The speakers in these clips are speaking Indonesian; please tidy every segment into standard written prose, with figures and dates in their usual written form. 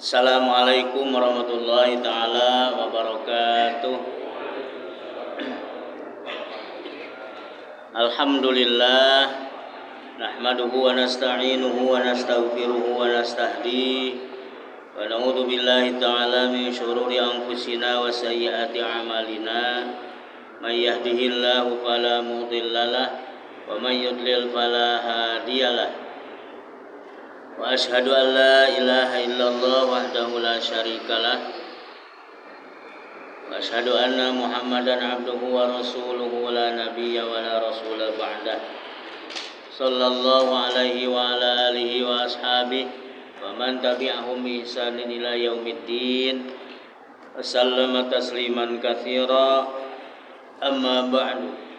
Assalamualaikum warahmatullahi taala wabarakatuh. Alhamdulillah nahmaduhu wa nasta'inuhu wa nastaghfiruhu wa nastahdihi wa na'udzu billahi ta'ala min syururi anfusina wa sayyiati a'malina. May yahdihillahu fala mudhillalah wa may yudlil fala hadiyalah. Wa asyhadu an la ilaha illallah wahdahu la syarikalah wa asyhadu anna Muhammadan abduhu wa rasuluhu la nabiyya wa la rasula ba'dah. Sallallahu alaihi wa ala alihi wa ashabihi wa man tabi'ahum bi ihsanin ila yaumiddin. Wa sallama tasliman katsira. Amma ba'du.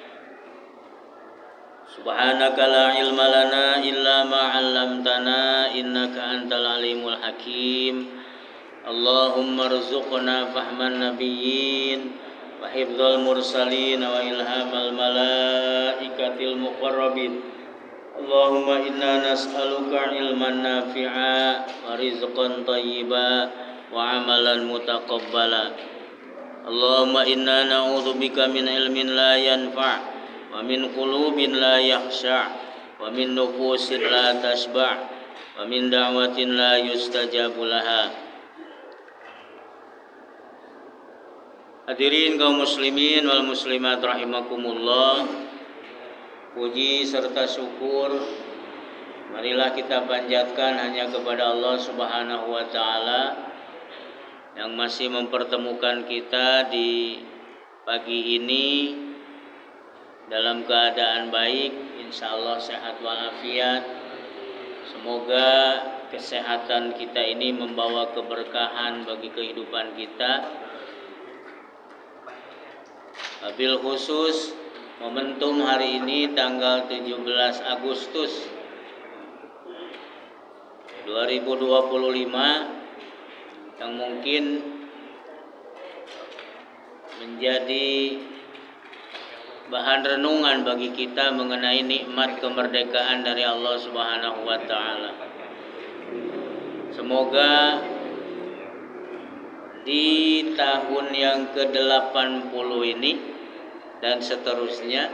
Subhanaka la ilma lana illa ma 'allamtana innaka antal alimul hakim. Allahumma rzuqna fahman nabiyyin wa hifdzal mursalin wa ilhamal malaikatil muqarrabin. Allahumma inna nas'aluka ilman nafi'a wa rizqan thayyiba wa amalan mutaqabbala. Allahumma inna na'udzubika min ilmin la yanfa' wa min qulubin la yakhsha' wa min nufusin la tashba' wa min da'watin la yustajabu laha. Hadirin kaum muslimin wal muslimat rahimakumullah, puji serta syukur marilah kita panjatkan hanya kepada Allah Subhanahu wa taala yang masih mempertemukan kita di pagi ini dalam keadaan baik, insyaallah sehat walafiat. Semoga kesehatan kita ini membawa keberkahan bagi kehidupan kita. Wabil khusus momentum hari ini tanggal 17 Agustus 2025 yang mungkin menjadi bahan renungan bagi kita mengenai nikmat kemerdekaan dari Allah Subhanahu wa taala. Semoga di tahun yang ke-80 ini dan seterusnya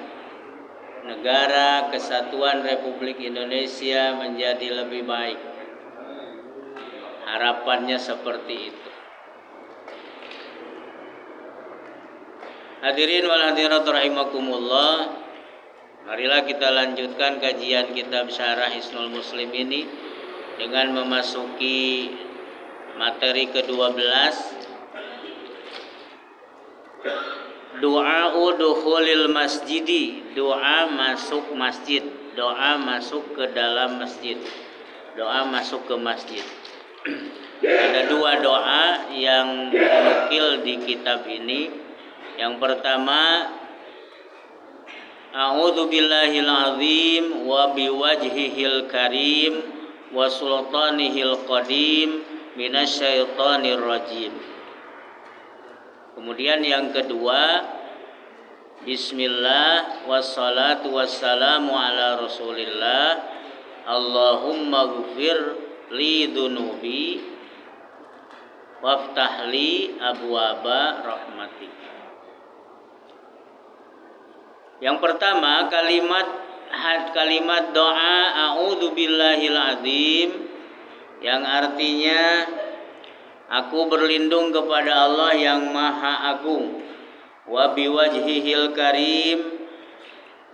negara kesatuan Republik Indonesia menjadi lebih baik. Harapannya seperti itu. Hadirin wal hadirat rahimakumullah, marilah kita lanjutkan kajian kitab Syarah Hisnul Muslim ini dengan memasuki materi ke-12, doa dukhulil masjidi, doa masuk masjid, doa masuk ke dalam masjid, doa masuk ke masjid. Ada dua doa yang dinukil di kitab ini. Yang pertama, a'udzu billahil azim wa biwajhihil karim wa sultanihil qadim minasyaitonir rajim. Kemudian yang kedua, bismillah wassalatu wassalamu ala rasulillah, Allahumma ghfir li dunubi waftah li abwaba rahmatik. Yang pertama, kalimat doa a'udzu billahil azim yang artinya aku berlindung kepada Allah yang maha agung, wa biwajhihil karim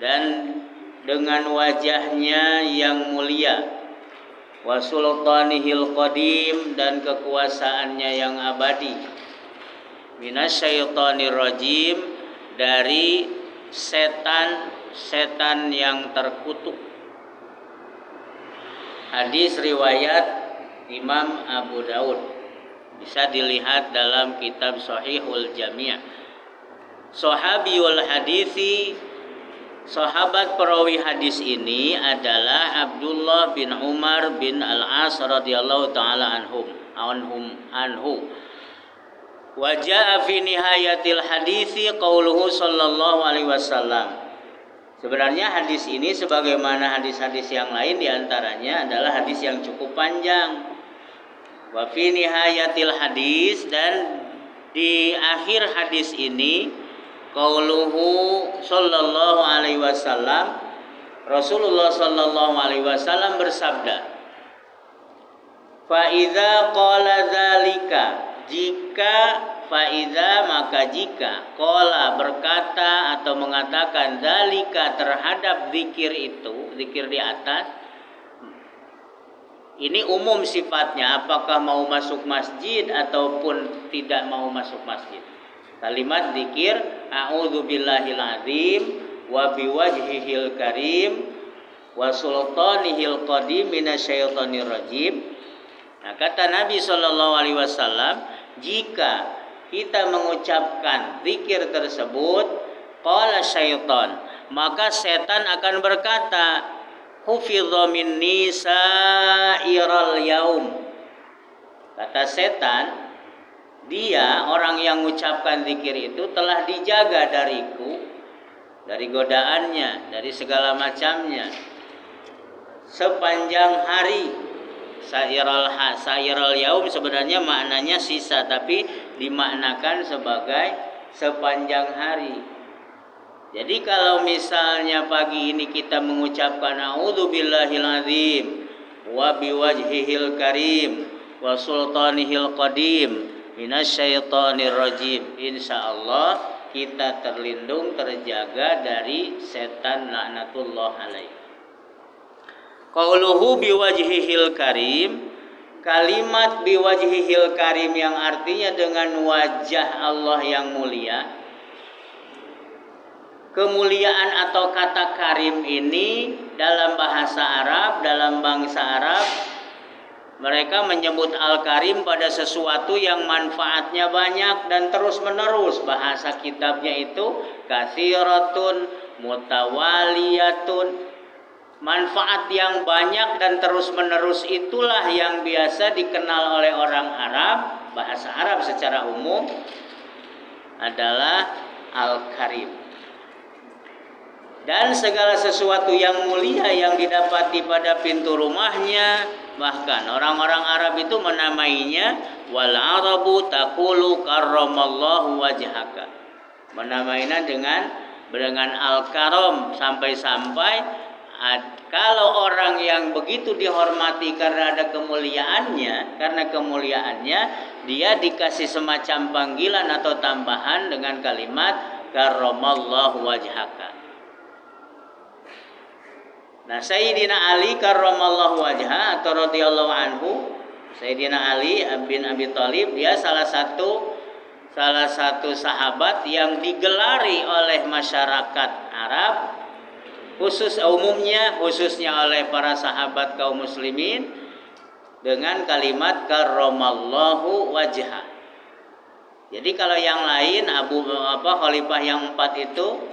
dan dengan wajahnya yang mulia, wa sultanihil qadim dan kekuasaannya yang abadi, minasyaitonir rajim dari setan yang terkutuk. Hadis riwayat Imam Abu Daud, bisa dilihat dalam kitab Sahihul Jami'. Sahabiyul hadisi, sahabat perawi hadis ini adalah Abdullah bin Umar bin Al-As radhiyallahu taala anhu. Wa jaa fi nihayatil hadisi qauluhu sallallahu alaihi wasallam. Sebenarnya hadis ini sebagaimana hadis-hadis yang lain diantaranya adalah hadis yang cukup panjang. Wa fi nihayatil hadis, dan di akhir hadis ini qauluhu sallallahu alaihi wasallam, Rasulullah sallallahu alaihi wasallam bersabda, fa idza qala dzalika, jika faiza maka jika qala berkata atau mengatakan dzalika terhadap zikir itu, zikir di atas, ini umum sifatnya, apakah mau masuk masjid ataupun tidak mau masuk masjid. Kalimat zikir a'udzubillahil azim wa biwajhihil karim wa sultanihil qadim minasyaitonir rajim. Nah, kata Nabi sallallahu alaihi wasallam, jika kita mengucapkan zikir tersebut, qala syaitan, maka setan akan berkata, hufidha minni sa'iral yaum. Kata setan, dia orang yang mengucapkan zikir itu telah dijaga dariku, dari godaannya, dari segala macamnya sepanjang hari. Sa'iral yaum sebenarnya maknanya sisa, tapi dimaknakan sebagai sepanjang hari. Jadi kalau misalnya pagi ini kita mengucapkan a'udzubillahil azim wa biwajhihil karim wa sultanihil qadim minasyaitonir rajim, insyaallah kita terlindung, terjaga dari setan laknatullah alaih. Qauluhu biwajhihil karim, kalimat biwajhihil karim yang artinya dengan wajah Allah yang mulia. Kemuliaan atau kata karim ini dalam bahasa Arab, dalam bangsa Arab, mereka menyebut al-karim pada sesuatu yang manfaatnya banyak dan terus menerus. Bahasa kitabnya itu katsiratun mutawaliyatun. Manfaat yang banyak dan terus menerus itulah yang biasa dikenal oleh orang Arab, bahasa Arab secara umum adalah al-karim. Dan segala sesuatu yang mulia yang didapati pada pintu rumahnya, bahkan orang-orang Arab itu menamainya wal arabu taqulu karramallahu wajhaka. Menamainya dengan al-karam, sampai-sampai kalau orang yang begitu dihormati karena ada kemuliaannya, dia dikasih semacam panggilan atau tambahan dengan kalimat karramallahu wajhaka. Nah, Sayyidina Ali karramallahu wajha atau radhiyallahu anhu, Sayyidina Ali bin Abi Thalib, dia salah satu sahabat yang digelari oleh masyarakat Arab, khususnya oleh para sahabat kaum muslimin dengan kalimat karramallahu wajha. Jadi kalau yang lain khalifah yang 4 itu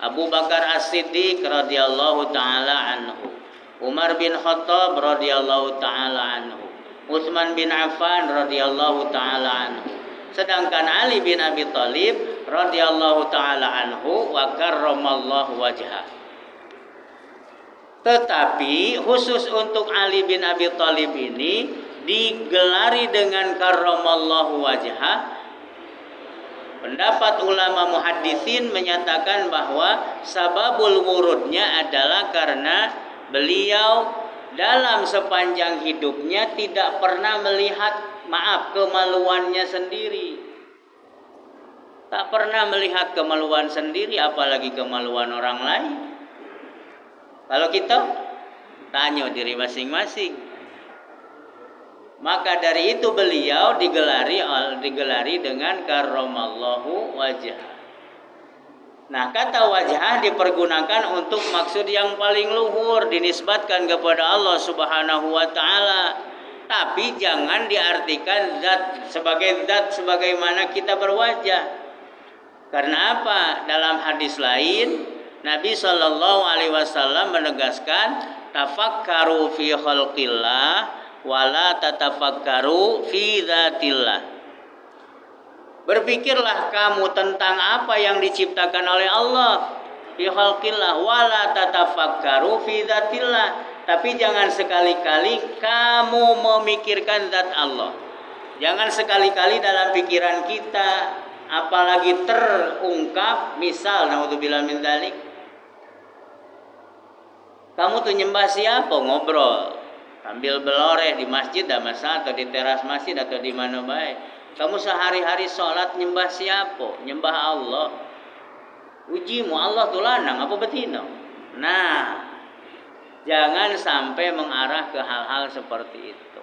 Abu Bakar As-Siddiq radhiyallahu taala anhu, Umar bin Khattab radhiyallahu taala anhu, Utsman bin Affan radhiyallahu taala anhu. Sedangkan Ali bin Abi Thalib radhiyallahu taala anhu wa karramallahu wajha. Tetapi khusus untuk Ali bin Abi Thalib ini digelari dengan karramallahu wajha. Pendapat ulama muhaddisin menyatakan bahwa sababul wurudnya adalah karena beliau dalam sepanjang hidupnya tidak pernah melihat kemaluannya sendiri. Tak pernah melihat kemaluan sendiri, apalagi kemaluan orang lain. Kalau kita tanya diri masing-masing. Maka dari itu beliau digelari dengan karramallahu wajha. Nah, kata wajah dipergunakan untuk maksud yang paling luhur, dinisbatkan kepada Allah Subhanahu wa taala. Tapi jangan diartikan zat sebagaimana kita berwajah. Karena apa? Dalam hadis lain Nabi sallallahu alaihi wasallam menegaskan tafakkaru fi khalqillah wala tatafakkaru fi dzatillah. Berpikirlah kamu tentang apa yang diciptakan oleh Allah fi khalqillah wala tatafakkaru fi dzatillah, tapi jangan sekali-kali kamu memikirkan zat Allah. Jangan sekali-kali dalam pikiran kita, apalagi terungkap, misal naudzubillah min dzalik, kamu tuh nyembah siapa, ngobrol sambil beloreh di masjid dah masa, atau di teras masjid atau di mana baik. Kamu sehari-hari sholat nyembah siapa? Nyembah Allah. Ujimu Allah tuh lanang apa betina? Nah, jangan sampai mengarah ke hal-hal seperti itu.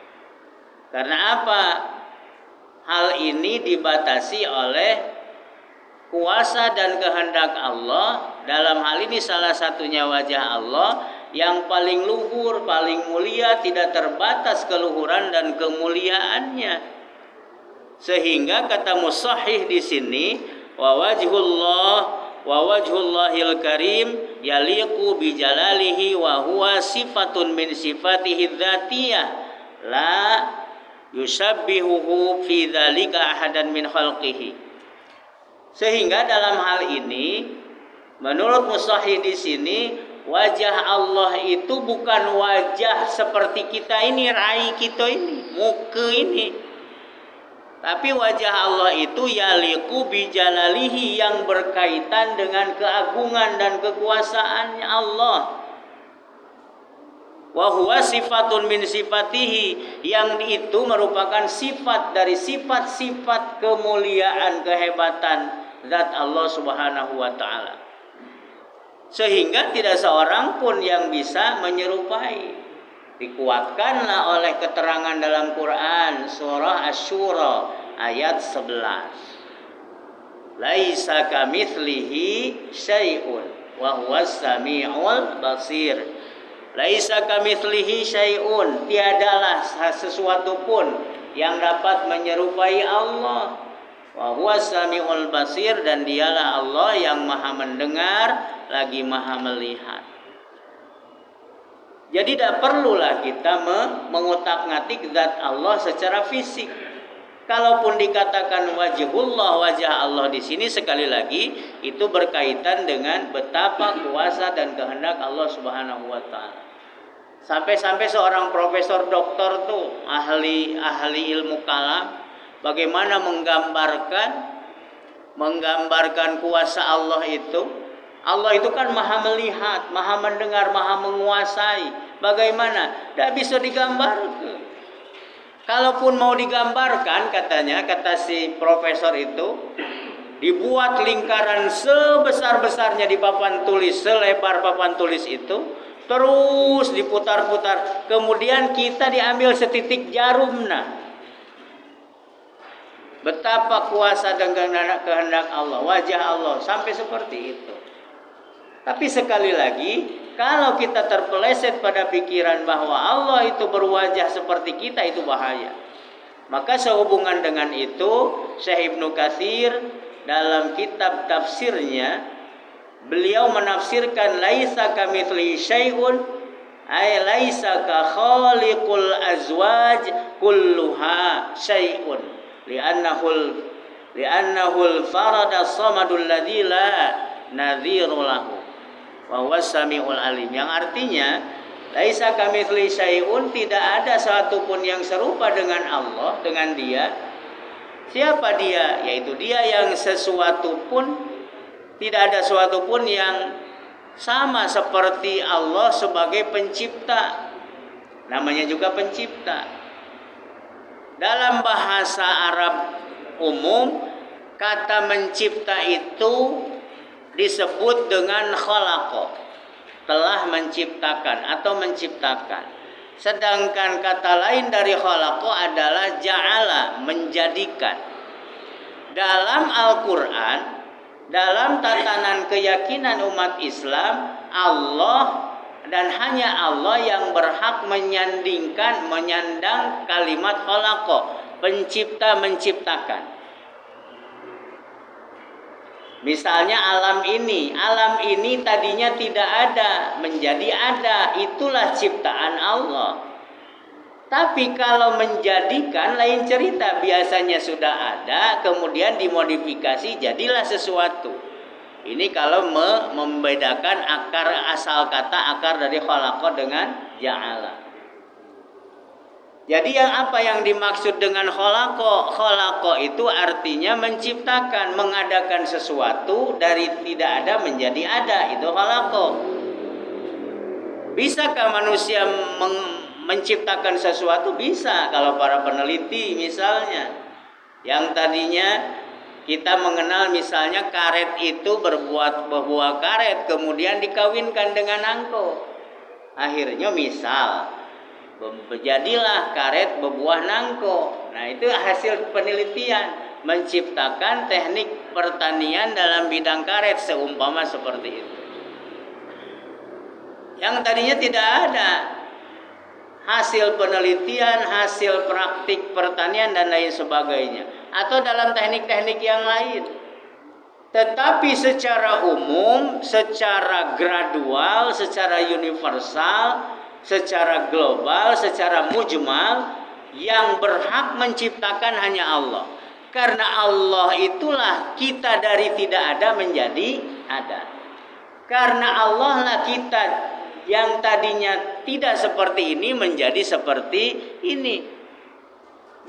Karena apa? Hal ini dibatasi oleh kuasa dan kehendak Allah. Dalam hal ini salah satunya wajah Allah yang paling luhur, paling mulia, tidak terbatas keluhuran dan kemuliaannya. Sehingga kata musahih di sini, wa wajhullahil karim yaliqu bi jalalihi wa huwa sifatun min sifatihi dzatiyah la yushabbihuhu fi dzalika ahadan min khalqihi. Sehingga dalam hal ini menurut musahih di sini, wajah Allah itu bukan wajah seperti kita ini, rai kita ini, muka ini. Tapi wajah Allah itu yaliqu bijalalihi, yang berkaitan dengan keagungan dan kekuasaannya Allah. Wa huwa sifatun min sifatihi, yang itu merupakan sifat dari sifat-sifat kemuliaan, kehebatan zat Allah Subhanahu wa taala. Sehingga tidak seorang pun yang bisa menyerupai. Dikuatkanlah oleh keterangan dalam Quran surah Asy-Syura ayat 11. Laisa kamitslihi syai'un wa huwas samiul basir. Laisa kamitslihi syai'un, tiadalah sesuatu pun yang dapat menyerupai Allah. Wa huwas samiul basir, dan dialah Allah yang Maha mendengar lagi Maha melihat. Jadi tidak perlulah kita mengutak-ngatik zat Allah secara fisik. Kalaupun dikatakan wajhullah, wajah Allah di sini, sekali lagi itu berkaitan dengan betapa kuasa dan kehendak Allah Subhanahu wa taala. Sampai-sampai seorang profesor doktor tuh ahli ilmu kalam bagaimana menggambarkan kuasa Allah itu. Allah itu kan maha melihat, maha mendengar, maha menguasai. Bagaimana? Tidak bisa digambarkan. Kalaupun mau digambarkan, katanya, kata si profesor itu, dibuat lingkaran sebesar-besarnya di papan tulis, selebar papan tulis itu, terus diputar-putar. Kemudian kita diambil setitik jarum. Nah, betapa kuasa dan kehendak Allah, wajah Allah, sampai seperti itu. Tapi sekali lagi, kalau kita terpeleset pada pikiran bahwa Allah itu berwajah seperti kita, itu bahaya. Maka sehubungan dengan itu, Syekh Ibnu Katsir dalam kitab tafsirnya, beliau menafsirkan laisa kamitslihi syai'un, ay laisa ka khaliqul azwaj kulluha syai'un, li'annahul farada samadul ladzi la nadhiru lahu wa huwas samiul alim, yang artinya laisa kamitslihi syai'un, tidak ada satupun yang serupa dengan Allah, dengan Dia. Siapa Dia? Yaitu Dia yang sesuatu pun, tidak ada sesuatu pun yang sama seperti Allah sebagai pencipta. Namanya juga pencipta. Dalam bahasa Arab umum, kata mencipta itu disebut dengan khalaqa, telah menciptakan atau menciptakan. Sedangkan kata lain dari khalaqa adalah ja'ala, menjadikan. Dalam Al-Quran, dalam tatanan keyakinan umat Islam, Allah dan hanya Allah yang berhak menyandang kalimat khalaqa, pencipta, menciptakan. Misalnya alam ini tadinya tidak ada, menjadi ada, itulah ciptaan Allah. Tapi kalau menjadikan lain cerita, biasanya sudah ada, kemudian dimodifikasi, jadilah sesuatu. Ini kalau membedakan asal kata akar dari khalaqa dengan ja'ala. Jadi apa yang dimaksud dengan khalaqa? Khalaqa itu artinya menciptakan, mengadakan sesuatu dari tidak ada menjadi ada. Itu khalaqa. Bisakah manusia menciptakan sesuatu? Bisa. Kalau para peneliti misalnya, yang tadinya kita mengenal misalnya karet itu berbuah karet, kemudian dikawinkan dengan angko. Akhirnya misal jadilah karet berbuah nangko. Nah, itu hasil penelitian, menciptakan teknik pertanian dalam bidang karet seumpama seperti itu. Yang tadinya tidak ada, hasil penelitian, hasil praktik pertanian dan lain sebagainya, atau dalam teknik-teknik yang lain. Tetapi secara umum, secara gradual, secara universal, secara global, secara mujmal, yang berhak menciptakan hanya Allah. Karena Allah itulah kita dari tidak ada menjadi ada. Karena Allah lah kita yang tadinya tidak seperti ini menjadi seperti ini.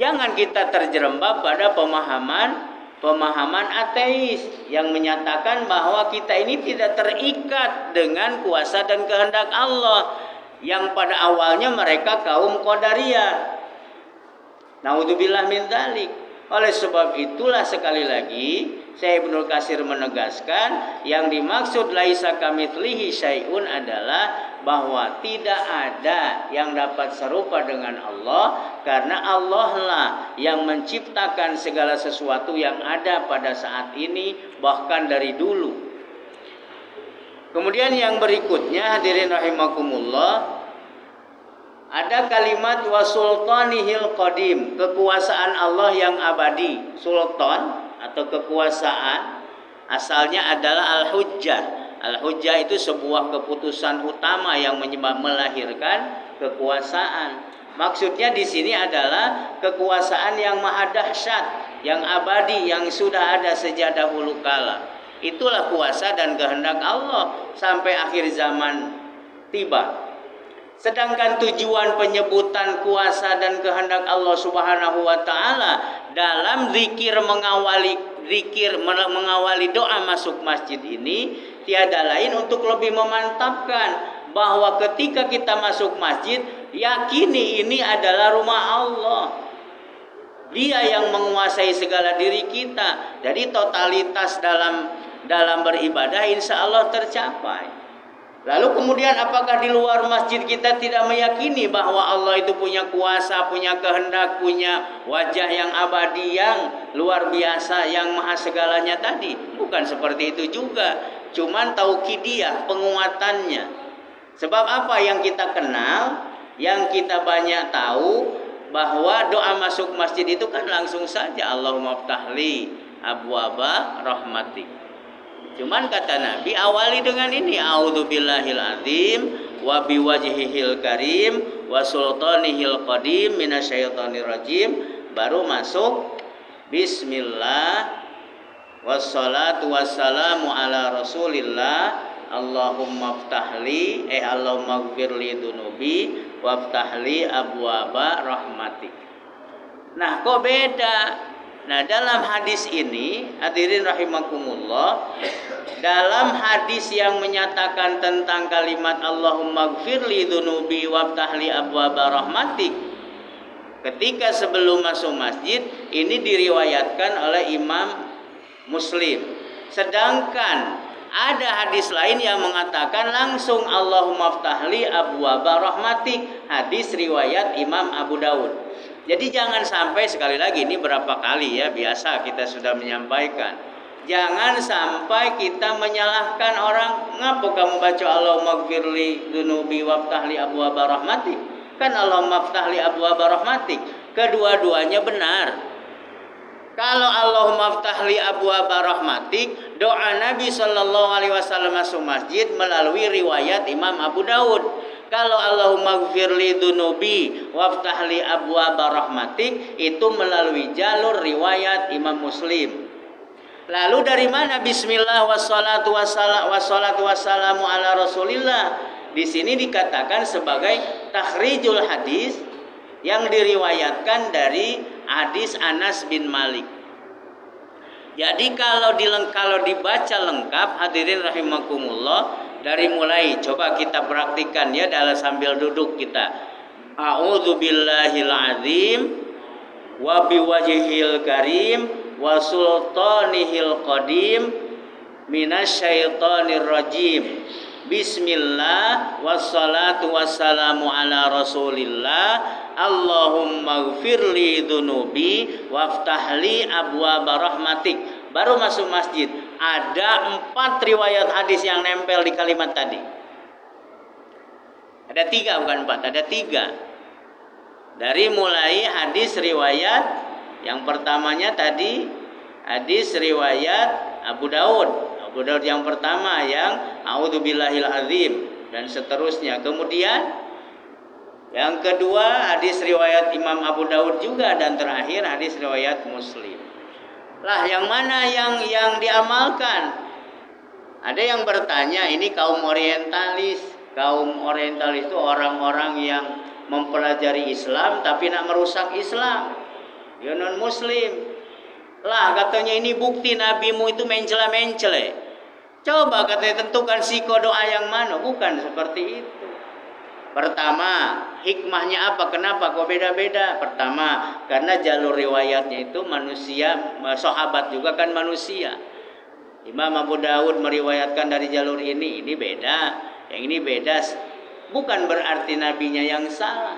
Jangan kita terjerembab pada pemahaman ateis yang menyatakan bahwa kita ini tidak terikat dengan kuasa dan kehendak Allah, yang pada awalnya mereka kaum Qadariyah. Naudzubillah min dzalik. Oleh sebab itulah sekali lagi Syekh Ibnu Katsir menegaskan yang dimaksud laisa kamitslihi syai'un adalah bahwa tidak ada yang dapat serupa dengan Allah, karena Allah lah yang menciptakan segala sesuatu yang ada pada saat ini, bahkan dari dulu. Kemudian yang berikutnya, hadirin rahimakumullah, ada kalimat wa sultanihil qadim, kekuasaan Allah yang abadi. Sultan atau kekuasaan asalnya adalah al-hujjah. Al-hujjah itu sebuah keputusan utama yang melahirkan kekuasaan. Maksudnya di sini adalah kekuasaan yang maha dahsyat, yang abadi, yang sudah ada sejak dahulu kala. Itulah kuasa dan kehendak Allah sampai akhir zaman tiba. Sedangkan tujuan penyebutan kuasa dan kehendak Allah Subhanahu wa taala dalam mengawali doa masuk masjid ini tiada lain untuk lebih memantapkan bahwa ketika kita masuk masjid, yakini ini adalah rumah Allah. Dia yang menguasai segala diri kita. Jadi totalitas dalam beribadah insya Allah tercapai. Lalu kemudian apakah di luar masjid kita tidak meyakini bahwa Allah itu punya kuasa, punya kehendak, punya wajah yang abadi, yang luar biasa, yang maha segalanya tadi? Bukan seperti itu juga. Cuman taukidiyah, penguatannya. Sebab apa yang kita kenal, yang kita banyak tahu, bahwa doa masuk masjid itu kan langsung saja Allahumma ftahli abwaba rahmatik. Cuman kata Nabi awali dengan ini, a'udzubillahil azim wa biwajhihil karim wa sultanihil qadim minasyaitonir rajim, baru masuk bismillah wassalatu wassalamu ala rasulillah Allahumma ftahli Allahumma gfirli dunubi waftahli abwaba rahmatik. Nah, kok beda? Nah, dalam hadis ini, hadirin rahimakumullah, dalam hadis yang menyatakan tentang kalimat Allahumma gfirli dunubi waftahli abwaba rahmatik, ketika sebelum masuk masjid, ini diriwayatkan oleh Imam Muslim. Sedangkan ada hadis lain yang mengatakan langsung Allahumma ftahli abwaba rahmatik, hadis riwayat Imam Abu Daud. Jadi jangan sampai, sekali lagi ini berapa kali ya biasa kita sudah menyampaikan, jangan sampai kita menyalahkan orang. Ngapa kamu baca Allahumma gfirli dunubi waftahli abwaba rahmatik? Kan Allahumma ftahli abwaba rahmatik, kedua-duanya benar. Kalau Allahumma ftahli abwaba rahmatik, doa Nabi SAW masuk masjid melalui riwayat Imam Abu Daud. Kalau Allahumma gfirli dunubi waftahli abwaba rahmatik, itu melalui jalur riwayat Imam Muslim. Lalu dari mana bismillah wassalatu wassalamu ala Rasulillah? Di sini dikatakan sebagai takhrijul hadis yang diriwayatkan dari hadis Anas bin Malik. Jadi kalau dibaca lengkap, hadirin rahimakumullah, dari mulai coba kita praktikkan ya dalam sambil duduk kita. A'udzubillahil azim wa biwajhil karim wa sultanihil qadim minasyaitonir rajim. Bismillah wassalatu wassalamu ala Rasulillah. Allahumma gfirli dunubi waftahli abwaba rahmatik. Baru masuk masjid. Ada 4 riwayat hadis yang nempel di kalimat tadi. Ada 3 bukan 4, ada 3. Dari mulai hadis riwayat yang pertamanya tadi, hadis riwayat Abu Daud. Abu Daud yang pertama yang a'udzubillahil azim dan seterusnya. Kemudian yang kedua hadis riwayat Imam Abu Daud juga, dan terakhir hadis riwayat Muslim. Lah yang mana yang diamalkan? Ada yang bertanya, ini kaum orientalis. Kaum orientalis itu orang-orang yang mempelajari Islam tapi nak merusak Islam. Ya non muslim. Lah katanya ini bukti nabimu itu mencela-mencela. Coba katanya tentukan siko doa yang mana? Bukan seperti itu. Pertama, hikmahnya apa? Kenapa kok beda-beda? Pertama, karena jalur riwayatnya itu manusia, sahabat juga kan manusia. Imam Abu Daud meriwayatkan dari jalur ini beda, yang ini beda. Bukan berarti nabinya yang salah,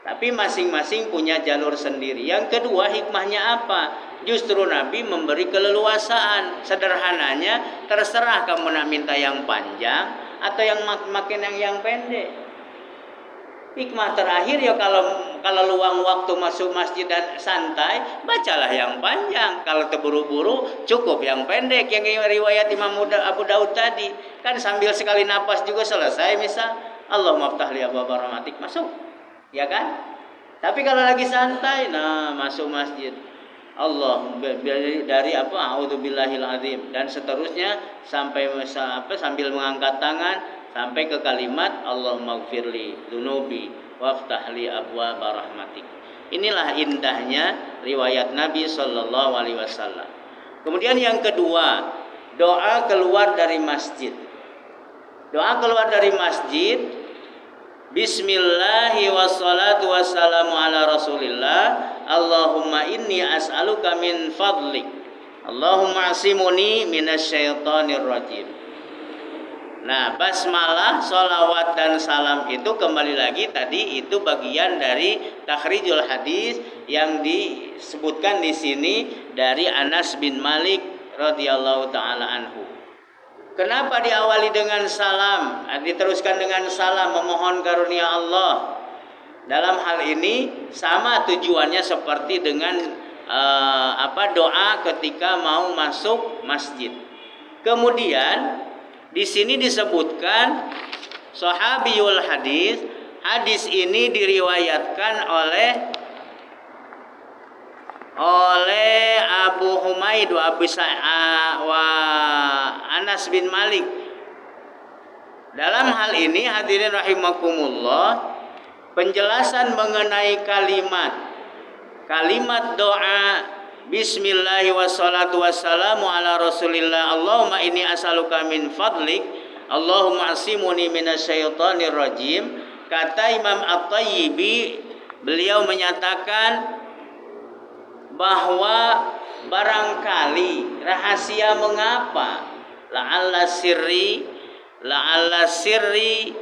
tapi masing-masing punya jalur sendiri. Yang kedua, hikmahnya apa? Justru Nabi memberi keleluasaan. Sederhananya, terserah kamu nak minta yang panjang atau yang makin yang pendek. Hikmah terakhir ya kalau luang waktu masuk masjid dan santai, bacalah yang panjang. Kalau terburu-buru cukup yang pendek, yang riwayat Imam Abu Daud tadi. Kan sambil sekali napas juga selesai, misal Allahumma ftahli abwaaba rahmatik, masuk. Ya kan? Tapi kalau lagi santai, nah masuk masjid. Allah dari apa? A'udzubillahil azim dan seterusnya sampai sambil mengangkat tangan sampai ke kalimat Allahumma gfirli dunubi waftahli abwaaba rahmatik. Inilah indahnya riwayat Nabi sallallahu alaihi wasallam. Kemudian yang kedua, doa keluar dari masjid. Doa keluar dari masjid, Bismillahi wassalatu wassalamu ala Rasulillah. Allahumma inni as'aluka min fadlik. Allahumma asimuni minasyaitonir rajim. Nah, basmalah, sholawat dan salam itu kembali lagi tadi itu bagian dari takhrijul hadis yang disebutkan di sini dari Anas bin Malik radhiyallahu taala anhu. Kenapa diawali dengan salam, diteruskan dengan salam, memohon karunia Allah? Dalam hal ini sama tujuannya seperti dengan doa ketika mau masuk masjid. Kemudian di sini disebutkan sahabiyul hadis. Hadis ini diriwayatkan oleh Abu Humaid wa Anas bin Malik. Dalam hal ini hadirin rahimakumullah, penjelasan mengenai kalimat doa Bismillahi wassalatu wassalamu ala Rasulillah. Allahumma inni as'aluka min fadlik. Allahumma asimuni minasyaitonir rajim. Kata Imam At-Tayyibi, beliau menyatakan bahwa barangkali rahasia mengapa la'alla sirri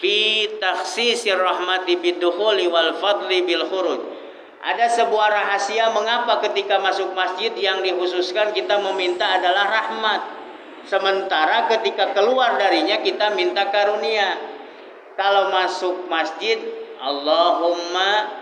fi takhsisir rahmati bidukhuli wal fadli bil khuruj. Ada sebuah rahasia mengapa ketika masuk masjid yang dikhususkan kita meminta adalah rahmat, sementara ketika keluar darinya kita minta karunia. Kalau masuk masjid, Allahumma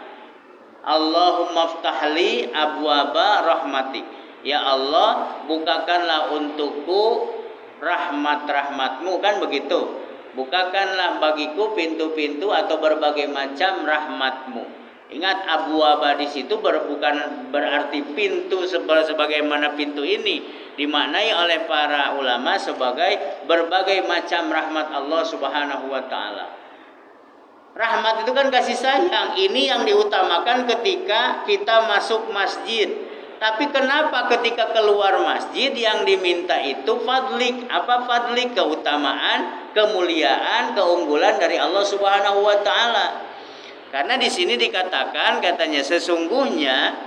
ftahli abwaba rahmatik. Ya Allah, bukakanlah untukku rahmat-rahmatmu, kan begitu. Bukakanlah bagiku pintu-pintu atau berbagai macam rahmatmu. Ingat, abwaba di situ bukan berarti pintu sebagaimana pintu ini dimaknai oleh para ulama sebagai berbagai macam rahmat Allah Subhanahu wa taala. Rahmat itu kan kasih sayang. Ini yang diutamakan ketika kita masuk masjid. Tapi kenapa ketika keluar masjid yang diminta itu fadlik? Apa fadlik? Keutamaan, kemuliaan, keunggulan dari Allah Subhanahu wa taala. Karena di sini dikatakan, katanya sesungguhnya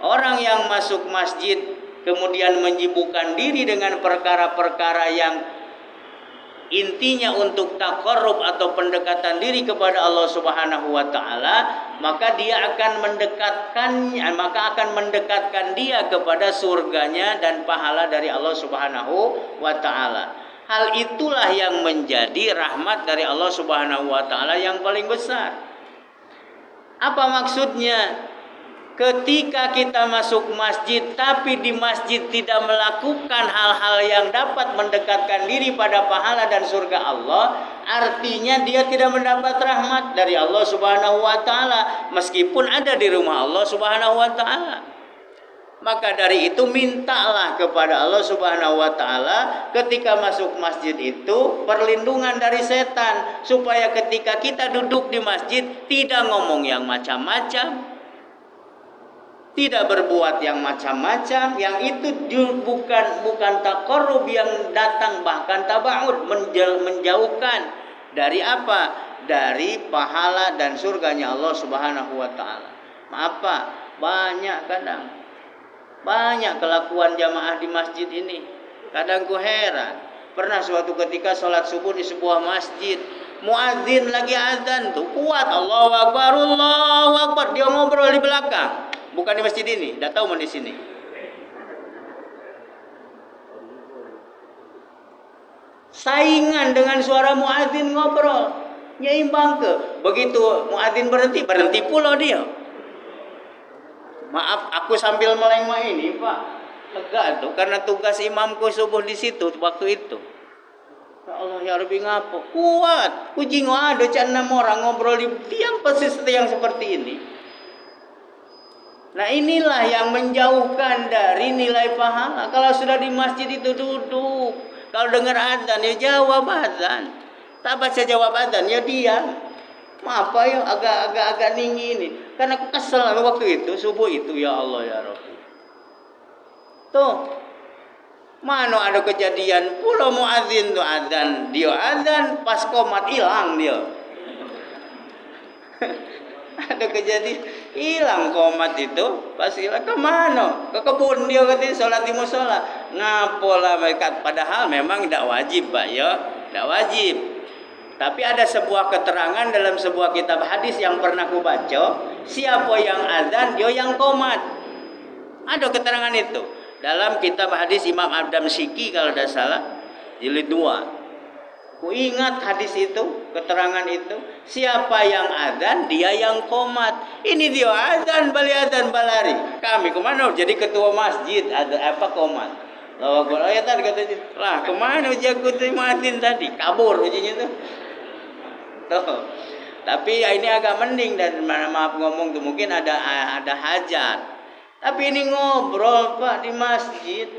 orang yang masuk masjid kemudian menyibukkan diri dengan perkara-perkara yang intinya untuk taqarrub atau pendekatan diri kepada Allah Subhanahu wa taala, maka akan mendekatkan dia kepada surganya dan pahala dari Allah Subhanahu wa taala. Hal itulah yang menjadi rahmat dari Allah Subhanahu wa taala yang paling besar. Apa maksudnya? Ketika kita masuk masjid tapi di masjid tidak melakukan hal-hal yang dapat mendekatkan diri pada pahala dan surga Allah, artinya dia tidak mendapat rahmat dari Allah Subhanahu wa taala meskipun ada di rumah Allah Subhanahu wa taala. Maka dari itu mintalah kepada Allah Subhanahu wa taala ketika masuk masjid itu perlindungan dari setan, supaya ketika kita duduk di masjid tidak ngomong yang macam-macam, tidak berbuat yang macam-macam, yang itu bukan taqarrub yang datang, bahkan tabaud, menjauhkan dari apa? Dari pahala dan surganya Allah Subhanahu wa taala. Maaf Pak, banyak kelakuan jamaah di masjid ini. Kadang ku heran. Pernah suatu ketika sholat subuh di sebuah masjid, muadzin lagi azan tuh kuat, Allahu Akbar, Allahu Akbar, dia ngobrol di belakang. Bukan di masjid ini, tidak tahu mau di sini. Saingan dengan suara muadzin ngobrol, nyeimbang ke. Begitu muadzin berhenti pula dia. Maaf, aku sambil melengma ini, Pak. Lega tuh karena tugas imamku subuh di situ waktu itu. Ya Allah ya Rabbi, ngapa? Kuat. Kucing ada 6 orang ngobrol di tiang persis yang seperti ini. Nah, inilah yang menjauhkan dari nilai pahala. Kalau sudah di masjid itu duduk, kalau dengar azan ya jawab azan. Tak baca jawab azan ya diam. Maaf ya, agak tinggi ini. Karena aku kesel waktu itu subuh itu, ya Allah ya Rabbi. Tuh, mana ada kejadian pula muadzin tuh azan, dia azan pas qomat hilang dia. Ada kejadian hilang qomat itu, pas hilang kemana? Ke kebun dia katanya sholat di musola. Ngapola mereka, padahal memang tidak wajib Pak ya, tidak wajib. Tapi ada sebuah keterangan dalam sebuah kitab hadis yang pernah aku baca, siapa yang azan dia yang qomat. Ada keterangan itu dalam kitab hadis Imam Adam Syiki kalau tidak salah, jilid 2. Ku ingat hadis itu, keterangan itu. Siapa yang azan, dia yang qomat. Ini dia azan, balari. Kami kemana? Jadi ketua masjid, ada apa qomat? Lalu aku ya tadi kata lah kemana jago muadzin tadi? Kabur ujinya tuh. Tuh. Tapi ya ini agak mending, dan maaf ngomong tuh mungkin ada hajat. Tapi ini ngobrol Pak di masjid.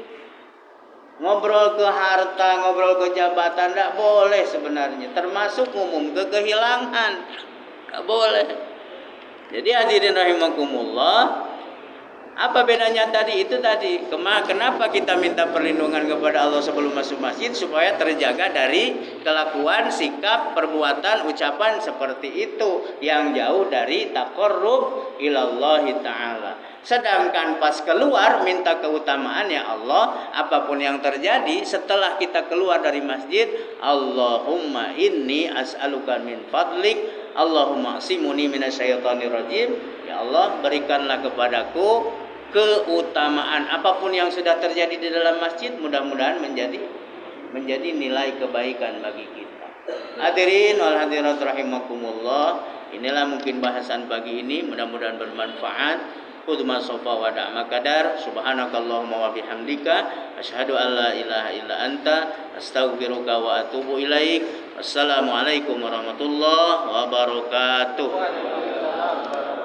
Ngobrol ke harta, ngobrol ke jabatan, tidak boleh sebenarnya. Termasuk umum ke kehilangan, tidak boleh. Jadi hadirin rahimakumullah, apa bedanya tadi? Itu tadi, kenapa kita minta perlindungan kepada Allah sebelum masuk masjid? Supaya terjaga dari kelakuan, sikap, perbuatan, ucapan seperti itu yang jauh dari taqarrub ilallahi ta'ala. Sedangkan pas keluar minta keutamaan, ya Allah, apapun yang terjadi setelah kita keluar dari masjid, Allahumma inni as'aluka min fadlik, Allahumma asimuni minasyaitonir rajim. Ya Allah, berikanlah kepadaku keutamaan apapun yang sudah terjadi di dalam masjid, mudah-mudahan menjadi nilai kebaikan bagi kita. Hadirin wal hadirat rahimakumullah, inilah mungkin bahasan pagi ini, mudah-mudahan bermanfaat. Qudma sofa wa da'ma kadar. Subhanakallahumma wa bihamdika asyhadu an la ilaha illa anta astaghfiruka wa atubu ilaik. Assalamualaikum warahmatullahi wabarakatuh.